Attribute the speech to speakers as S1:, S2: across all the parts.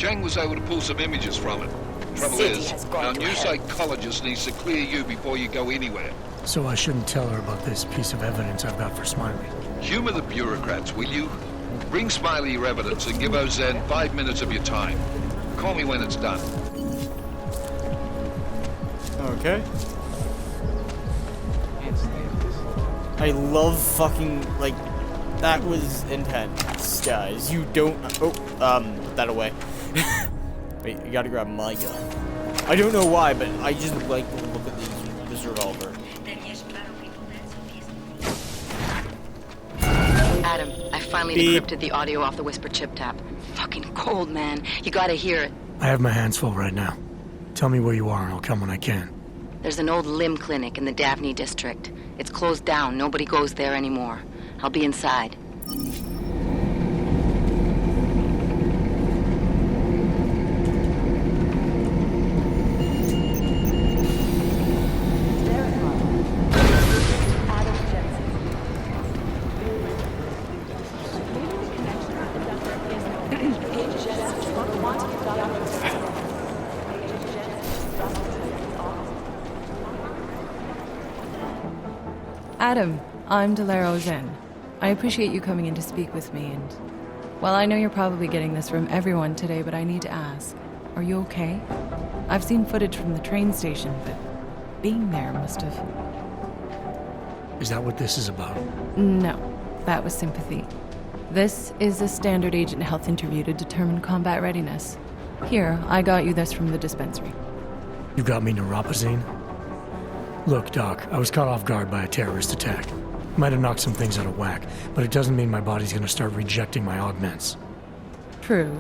S1: Chang was able to pull some images from it. Trouble is, our new psychologist needs to clear you before you go anywhere.
S2: So I shouldn't tell her about this piece of evidence I've got for Smiley.
S1: Humor the bureaucrats, will you? Bring Smiley your evidence and give Ozan 5 minutes of your time. Call me when it's done.
S3: Okay. I love fucking, like, that was intense, guys. You don't, put that away. Wait, you gotta grab my gun. I don't know why, but I just like to look at this revolver.
S4: Adam, I finally decrypted the audio off the Whisper chip tap. Fucking cold, man. You gotta hear it.
S2: I have my hands full right now. Tell me where you are and I'll come when I can.
S4: There's an old limb clinic in the Daphne district. It's closed down. Nobody goes there anymore. I'll be inside.
S5: Adam, I'm Delaro Zen. I appreciate you coming in to speak with me, and... well, I know you're probably getting this from everyone today, but I need to ask. Are you okay? I've seen footage from the train station, but being there must have...
S2: Is that what this is about?
S5: No, that was sympathy. This is a standard agent health interview to determine combat readiness. Here, I got you this from the dispensary.
S2: You got me neuropazine? Look, Doc, I was caught off guard by a terrorist attack. Might have knocked some things out of whack, but it doesn't mean my body's gonna start rejecting my augments.
S5: True,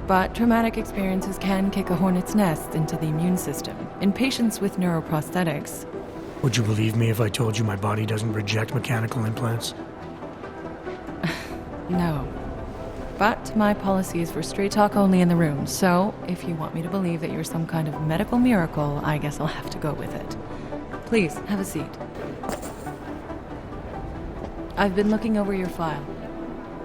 S5: but traumatic experiences can kick a hornet's nest into the immune system. In patients with neuroprosthetics...
S2: Would you believe me if I told you my body doesn't reject mechanical implants?
S5: No. But my policy is for straight talk only in the room, so if you want me to believe that you're some kind of medical miracle, I guess I'll have to go with it. Please, have a seat. I've been looking over your file.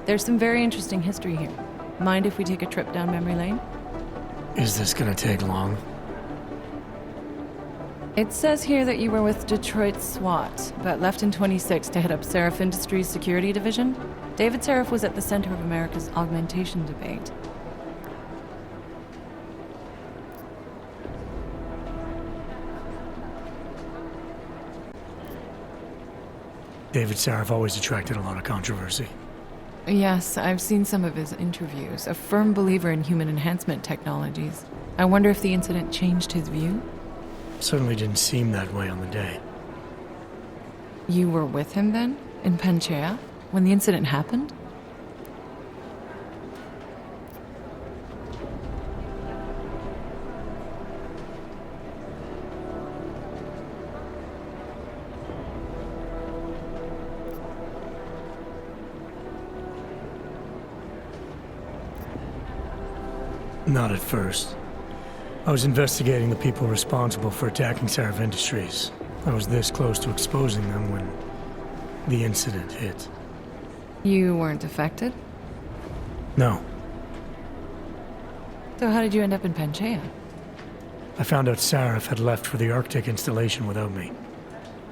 S5: There's some very interesting history here. Mind if we take a trip down memory lane?
S2: Is this gonna take long?
S5: It says here that you were with Detroit SWAT, but left in 26 to head up Seraph Industries' security division. David Seraph was at the center of America's augmentation debate.
S2: David Seraph always attracted a lot of controversy.
S5: Yes, I've seen some of his interviews. A firm believer in human enhancement technologies. I wonder if the incident changed his view?
S2: Certainly didn't seem that way on the day.
S5: You were with him then? In Panchea? When the incident happened?
S2: Not at first. I was investigating the people responsible for attacking Seraph Industries. I was this close to exposing them when the incident hit.
S5: You weren't affected?
S2: No.
S5: So how did you end up in Panchea?
S2: I found out Seraph had left for the Arctic installation without me.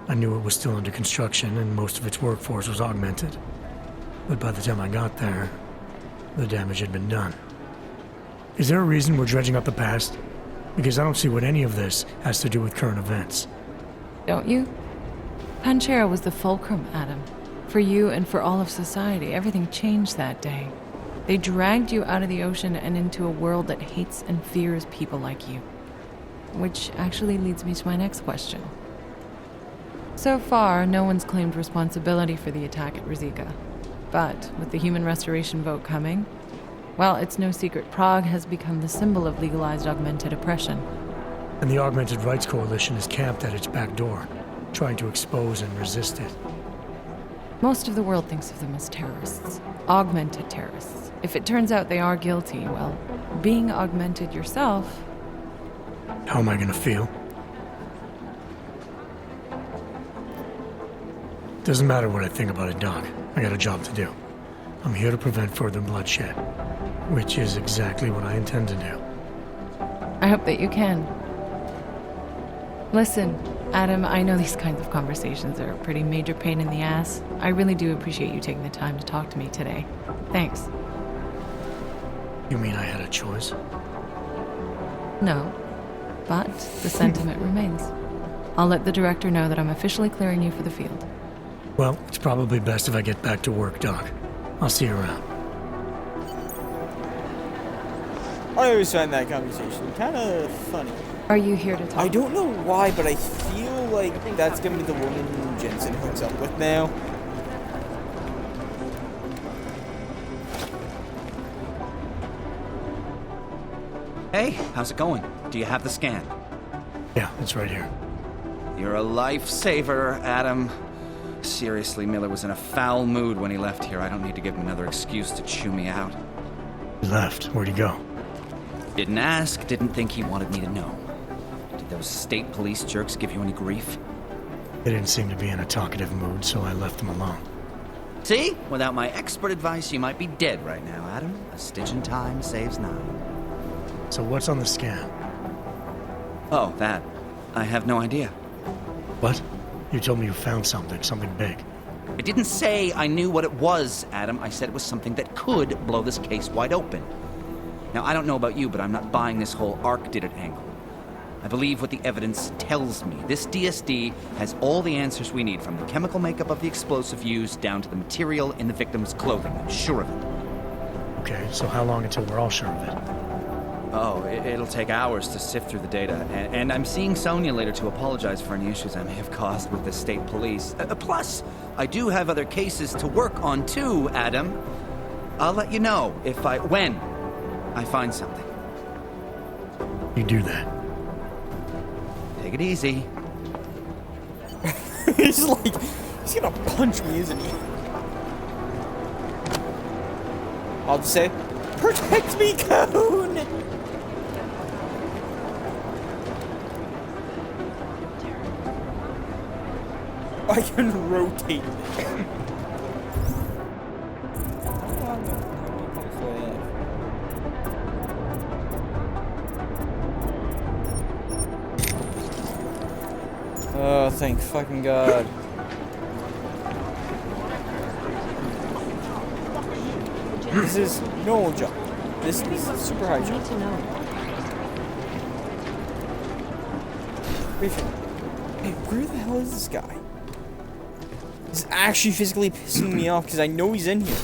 S2: I knew it was still under construction and most of its workforce was augmented. But by the time I got there, the damage had been done. Is there a reason we're dredging up the past? Because I don't see what any of this has to do with current events.
S5: Don't you? Panchea was the fulcrum, Adam. For you and for all of society, everything changed that day. They dragged you out of the ocean and into a world that hates and fears people like you. Which actually leads me to my next question. So far, no one's claimed responsibility for the attack at Rizika. But with the human restoration vote coming, well, it's no secret Prague has become the symbol of legalized augmented oppression.
S2: And the Augmented Rights Coalition is camped at its back door, trying to expose and resist it.
S5: Most of the world thinks of them as terrorists. Augmented terrorists. If it turns out they are guilty, well, being augmented yourself...
S2: How am I gonna feel? Doesn't matter what I think about it, Doc. I got a job to do. I'm here to prevent further bloodshed. Which is exactly what I intend to do.
S5: I hope that you can. Listen, Adam, I know these kinds of conversations are a pretty major pain in the ass. I really do appreciate you taking the time to talk to me today. Thanks.
S2: You mean I had a choice?
S5: No, but the sentiment remains. I'll let the director know that I'm officially clearing you for the field.
S2: Well, it's probably best if I get back to work, Doc. I'll see you around.
S3: I always find that conversation kind of funny.
S5: Are you here to talk?
S3: I don't know why, but I feel like that's gonna be the woman Jensen hooks up with now.
S6: Hey, how's it going? Do you have the scan?
S2: Yeah, it's right here.
S6: You're a lifesaver, Adam. Seriously, Miller was in a foul mood when he left here. I don't need to give him another excuse to chew me out.
S2: He left. Where'd he go?
S6: Didn't ask, didn't think he wanted me to know. Did those state police jerks give you any grief?
S2: They didn't seem to be in a talkative mood, so I left them alone.
S6: See? Without my expert advice, you might be dead right now, Adam. A stitch in time saves 9.
S2: So what's on the scan?
S6: Oh, that. I have no idea.
S2: What? You told me you found something big.
S6: I didn't say I knew what it was, Adam. I said it was something that could blow this case wide open. Now, I don't know about you, but I'm not buying this whole Ark did it angle. I believe what the evidence tells me. This DSD has all the answers we need, from the chemical makeup of the explosive used down to the material in the victim's clothing. I'm sure of it.
S2: Okay, so how long until we're all sure of it?
S6: Oh, it'll take hours to sift through the data. And I'm seeing Sonia later to apologize for any issues I may have caused with the state police. Plus, I do have other cases to work on too, Adam. I'll let you know when I find something.
S2: You do that.
S6: Take it easy.
S3: He's gonna punch me, isn't he? I'll just say, protect me, Cone! I can rotate this. Oh, thank fucking God. This is normal jump. This is super high jump. Wait, hey, where the hell is this guy? This is actually physically pissing me off because I know he's in here.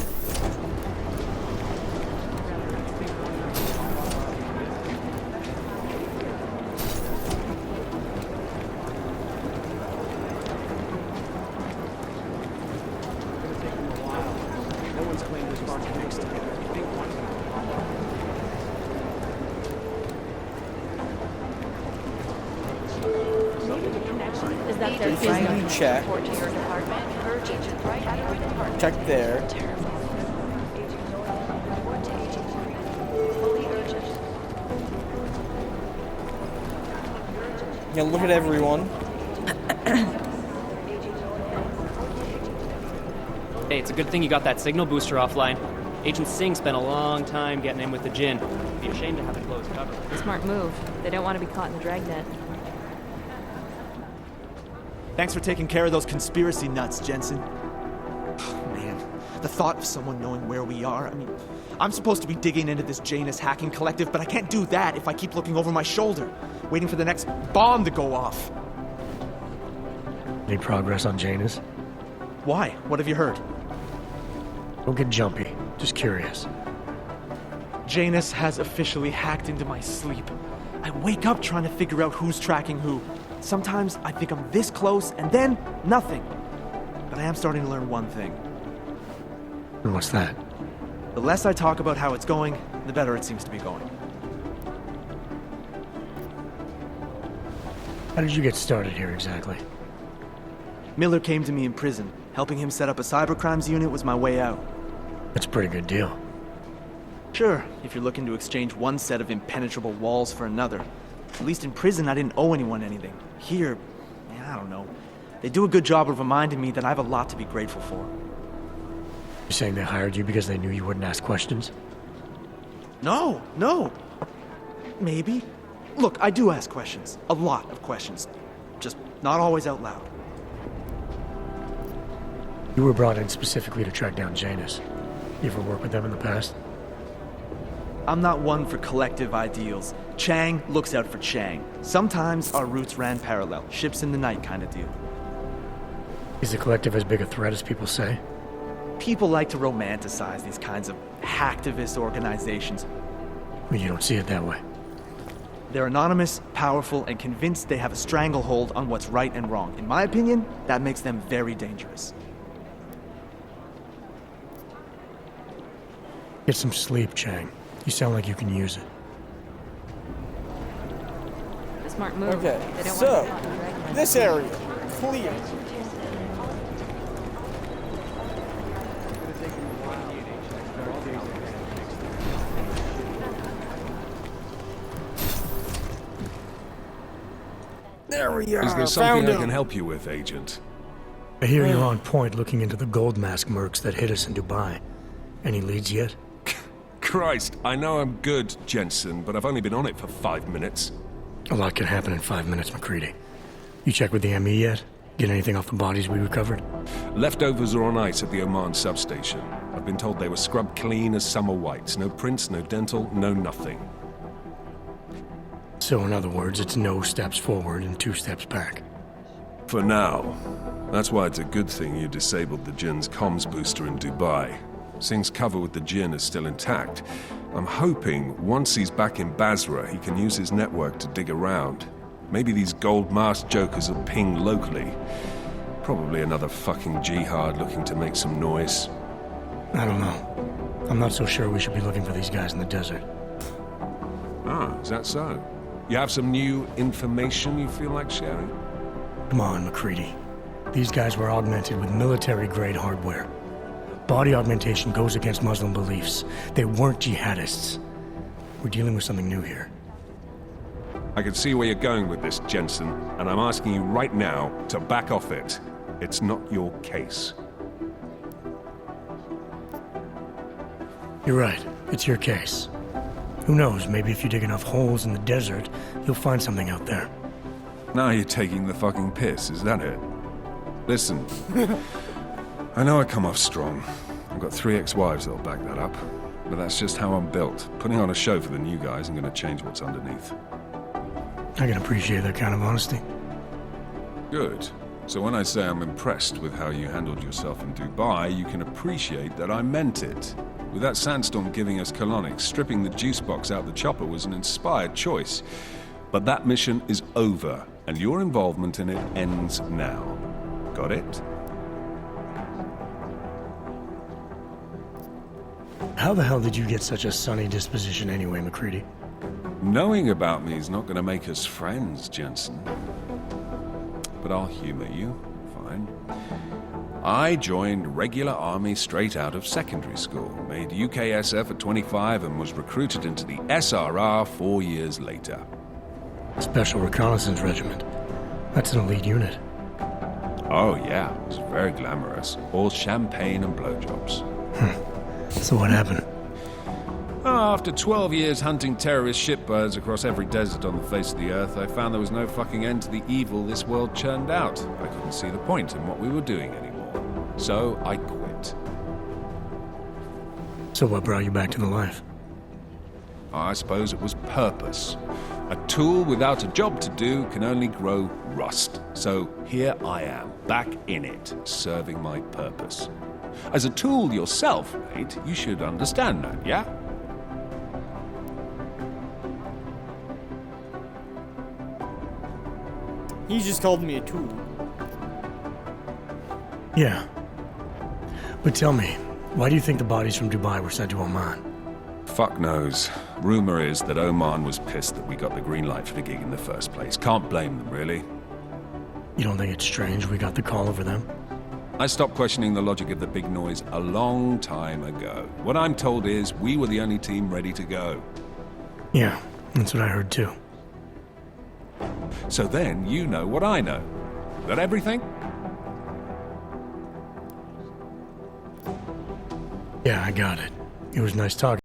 S3: Check. Check there. Yeah, look at everyone.
S7: Hey, it's a good thing you got that signal booster offline. Agent Singh spent a long time getting in with the Jinn. It'd be a shame to have it closed cover.
S8: Smart move. They don't want to be caught in the dragnet.
S9: Thanks for taking care of those conspiracy nuts, Jensen. Man, the thought of someone knowing where we are, I mean, I'm supposed to be digging into this Janus hacking collective, but I can't do that if I keep looking over my shoulder, waiting for the next bomb to go off.
S2: Any progress on Janus?
S9: Why? What have you heard?
S2: Don't get jumpy. Just curious.
S9: Janus has officially hacked into my sleep. I wake up trying to figure out who's tracking who. Sometimes I think I'm this close, and then nothing. But I am starting to learn one thing.
S2: And what's that?
S9: The less I talk about how it's going, the better it seems to be going.
S2: How did you get started here exactly?
S9: Miller came to me in prison. Helping him set up a cybercrimes unit was my way out.
S2: That's a pretty good deal.
S9: Sure, if you're looking to exchange one set of impenetrable walls for another. At least in prison, I didn't owe anyone anything. Here, man, I don't know. They do a good job of reminding me that I have a lot to be grateful for.
S2: You're saying they hired you because they knew you wouldn't ask questions?
S9: No, no. Maybe. Look, I do ask questions. A lot of questions. Just not always out loud.
S2: You were brought in specifically to track down Janus. You ever worked with them in the past?
S9: I'm not one for collective ideals. Chang looks out for Chang. Sometimes our routes ran parallel, ships in the night kind of deal.
S2: Is the collective as big a threat as people say?
S9: People like to romanticize these kinds of hacktivist organizations.
S2: Well, you don't see it that way.
S9: They're anonymous, powerful, and convinced they have a stranglehold on what's right and wrong. In my opinion, that makes them very dangerous.
S2: Get some sleep, Chang. You sound like you can use it.
S8: A smart move.
S3: Okay,
S8: They don't
S3: so,
S8: want to be caught in the dragnet.
S3: this area, clear. There we are.
S10: Is there
S3: Found
S10: something I
S3: him.
S10: can help you with, Agent?
S2: I hear you're on point looking into the gold mask mercs that hit us in Dubai. Any leads yet?
S10: Christ, I know I'm good, Jensen, but I've only been on it for 5 minutes.
S2: A lot can happen in 5 minutes, McCready. You check with the ME yet? Get anything off the bodies we recovered?
S10: Leftovers are on ice at the Oman substation. I've been told they were scrubbed clean as summer whites. No prints, no dental, no nothing.
S2: So in other words, it's no steps forward and 2 steps back.
S10: For now. That's why it's a good thing you disabled the Jinn's comms booster in Dubai. Singh's cover with the Jinn is still intact. I'm hoping once he's back in Basra, he can use his network to dig around. Maybe these gold mask jokers will ping locally. Probably another fucking jihad looking to make some noise.
S2: I don't know. I'm not so sure we should be looking for these guys in the desert.
S10: Ah, is that so? You have some new information you feel like sharing?
S2: Come on, McCready. These guys were augmented with military-grade hardware. Body augmentation goes against Muslim beliefs. They weren't jihadists. We're dealing with something new here.
S10: I can see where you're going with this, Jensen, and I'm asking you right now to back off it. It's not your case.
S2: You're right. It's your case. Who knows, maybe if you dig enough holes in the desert, you'll find something out there.
S10: Now you're taking the fucking piss, is that it? Listen, I know I come off strong. I've got 3 ex-wives that'll back that up. But that's just how I'm built. Putting on a show for the new guys isn't going to change what's underneath.
S2: I can appreciate that kind of honesty.
S10: Good. So when I say I'm impressed with how you handled yourself in Dubai, you can appreciate that I meant it. With that sandstorm giving us colonics, stripping the juice box out the chopper was an inspired choice. But that mission is over, and your involvement in it ends now. Got it?
S2: How the hell did you get such a sunny disposition anyway, McCready?
S10: Knowing about me is not going to make us friends, Jensen. But I'll humor you. Fine. I joined regular army straight out of secondary school, made UKSF at 25 and was recruited into the SRR 4 years later.
S2: Special Reconnaissance Regiment. That's an elite unit.
S10: Oh yeah, it was very glamorous. All champagne and blowjobs.
S2: So what happened?
S10: After 12 years hunting terrorist shitbirds across every desert on the face of the earth, I found there was no fucking end to the evil this world churned out. I couldn't see the point in what we were doing anymore. So I quit.
S2: So what brought you back to the life?
S10: I suppose it was purpose. A tool without a job to do can only grow rust. So here I am, back in it, serving my purpose. As a tool yourself, mate, you should understand that, yeah?
S3: He just called me a tool.
S2: Yeah. But tell me, why do you think the bodies from Dubai were sent to Oman?
S10: Fuck knows. Rumor is that Oman was pissed that we got the green light for the gig in the first place. Can't blame them, really.
S2: You don't think it's strange we got the call over them?
S10: I stopped questioning the logic of the big noise a long time ago. What I'm told is we were the only team ready to go.
S2: Yeah, that's what I heard too.
S10: So then you know what I know. That everything?
S2: Yeah, I got it. It was nice talking.